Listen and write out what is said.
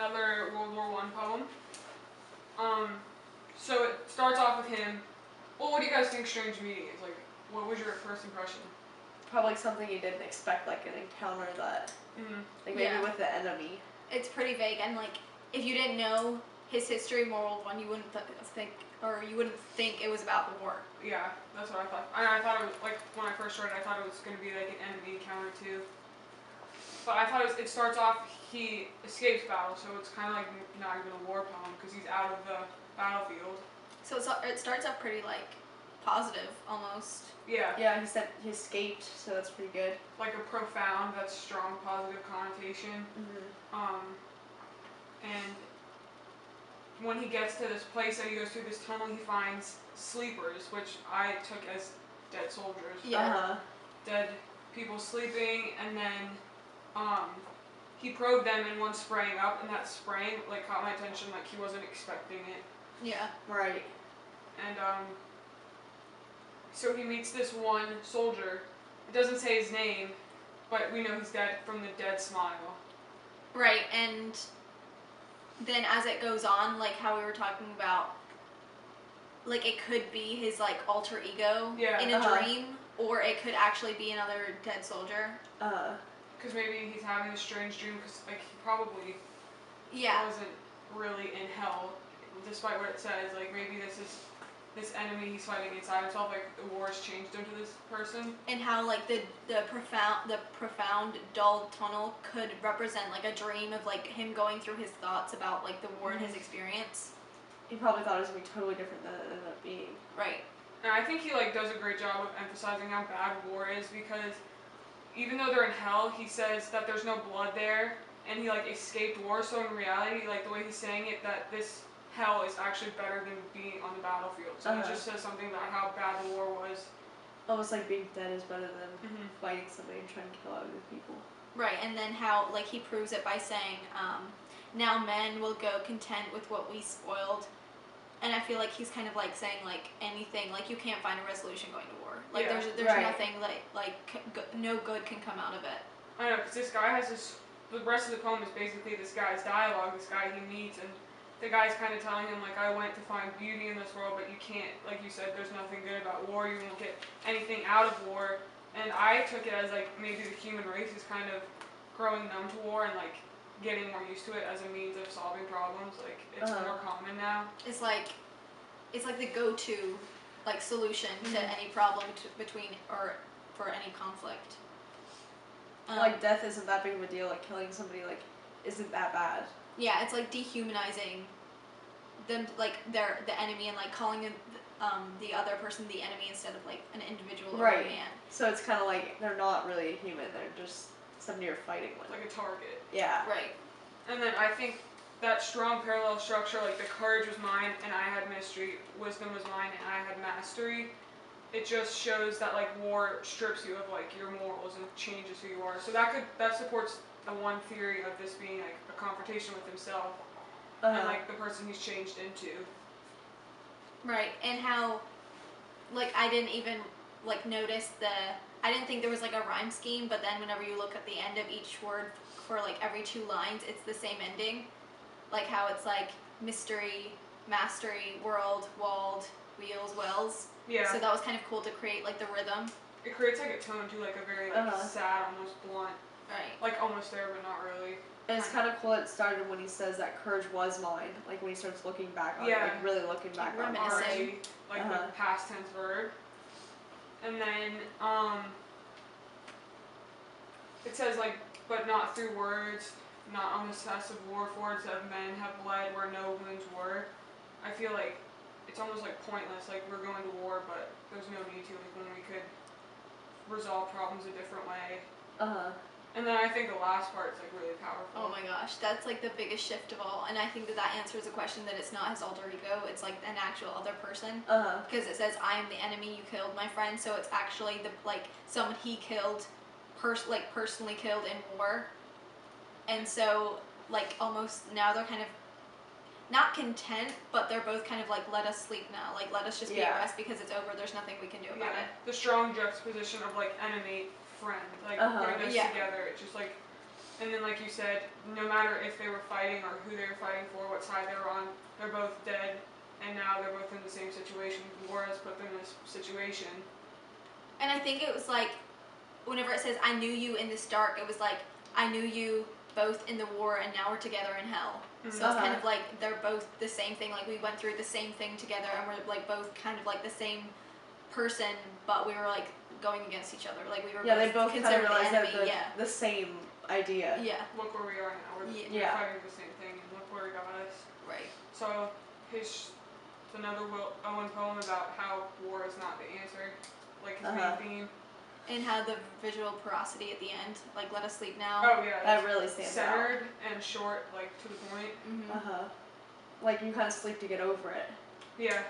another World War I poem. So it starts off with him. Well, what do you guys think strange meeting is? Like, what was your first impression? Probably something you didn't expect, like an encounter that, like maybe with the enemy. It's pretty vague, and like if you didn't know his history in World War I, you wouldn't think it was about the war. Yeah, that's what I thought. I thought it was like when I first started, I thought it was going to be like an enemy encounter too. But I thought it starts off, he escapes battle, so it's kind of like not even a war poem because he's out of the battlefield. So it starts off pretty like positive almost. Yeah. Yeah, he said he escaped, so that's pretty good. Like a profound, that's strong positive connotation. And when he gets to this place and he goes through this tunnel, he finds sleepers, which I took as dead soldiers. Yeah. Dead people sleeping, and then he probed them and one spraying up, and that spraying like caught my attention, like he wasn't expecting it. Yeah. Right. And so he meets this one soldier. It doesn't say his name, but we know he's dead from the dead smile. Right, and then as it goes on, like how we were talking about, like it could be his like alter ego in a dream, or it could actually be another dead soldier. Because maybe he's having a strange dream, because like he probably wasn't really in hell, despite what it says. Like maybe this enemy he's fighting inside himself, like the war has changed him to this person. And how like the profound dull tunnel could represent like a dream of like him going through his thoughts about like the war and his experience. He probably thought it was going to be totally different than it ended up being. Right. And I think he like does a great job of emphasizing how bad war is, because even though they're in hell, he says that there's no blood there, and he like escaped war. So in reality, like the way he's saying it, that this hell is actually better than being on the battlefield. So he just says something about how bad the war was. Almost like being dead is better than fighting somebody and trying to kill other people. Right, and then how like he proves it by saying, now men will go content with what we spoiled. And I feel like he's kind of like saying like anything, like you can't find a resolution going to war. Like there's nothing no good can come out of it. I know, because this guy has this, the rest of the poem is basically this guy's dialogue, this guy he meets, and the guy's kind of telling him, like, I went to find beauty in this world, but you can't, like you said, there's nothing good about war, you won't get anything out of war. And I took it as, like, maybe the human race is kind of growing numb to war and, like, getting more used to it as a means of solving problems. Like, it's more common now. It's like the go-to, like, solution to any problem between, or for any conflict. Like, death isn't that big of a deal, like, killing somebody, like, isn't that bad. Yeah, it's like dehumanizing them, like they're the enemy, and like calling the other person the enemy instead of like an individual or a man. So it's kind of like they're not really a human; they're just somebody you're fighting with. Like a target. Yeah. Right. And then I think that strong parallel structure, like the courage was mine and I had mystery, wisdom was mine and I had mastery. It just shows that like war strips you of like your morals and changes who you are. So that supports the one theory of this being like a confrontation with himself and like the person he's changed into. Right, and how like I didn't even like notice I didn't think there was like a rhyme scheme, but then whenever you look at the end of each word for like every 2 lines, it's the same ending. Like how it's like mystery, mastery, world, walled, wheels, wells. Yeah. So that was kind of cool to create like the rhythm. It creates like a tone too, like a very like sad, almost blunt. Right. Like almost there, but not really. And it's kind of cool it started when he says that courage was mine, like when he starts looking back on it, like really looking back on it. Reminiscing. Like the past tense verb. And then, it says like, but not through words, not on the cess of war fords of men have bled where no wounds were. I feel like it's almost like pointless, like we're going to war, but there's no need to, like when we could resolve problems a different way. And then I think the last part is like really powerful. Oh my gosh, that's like the biggest shift of all, and I think that answers the question that it's not his alter ego, it's like an actual other person. Because it says, I am the enemy you killed, my friend, so it's actually the like someone he killed, personally killed in war. And so like almost now they're kind of not content, but they're both kind of like, let us sleep now, like let us just be at rest because it's over, there's nothing we can do about it. The strong juxtaposition of like enemy, friend, like putting those together, it's just like And then, like you said, no matter if they were fighting or who they were fighting for, what side they were on, they're both dead, and now they're both in the same situation. War has put them in this situation. And I think it was like, whenever it says, I knew you in this dark, it was like, I knew you both in the war, and now we're together in hell. So it's kind of like, they're both the same thing. Like, we went through the same thing together, and we're, like, both kind of, like, the same person, but we were, like, going against each other. Like, we were they both kind of realized the enemy. that the same idea. Yeah. Look where we are now. We're fighting the same thing, and look where it got us. Right. So, it's another Owen poem about how war is not the answer, like his main theme. And how the visual porosity at the end, like, let us sleep now. Oh yeah. That really stands out. Centered and short, like, to the point. Mm-hmm. Like, you kind of sleep to get over it. Yeah.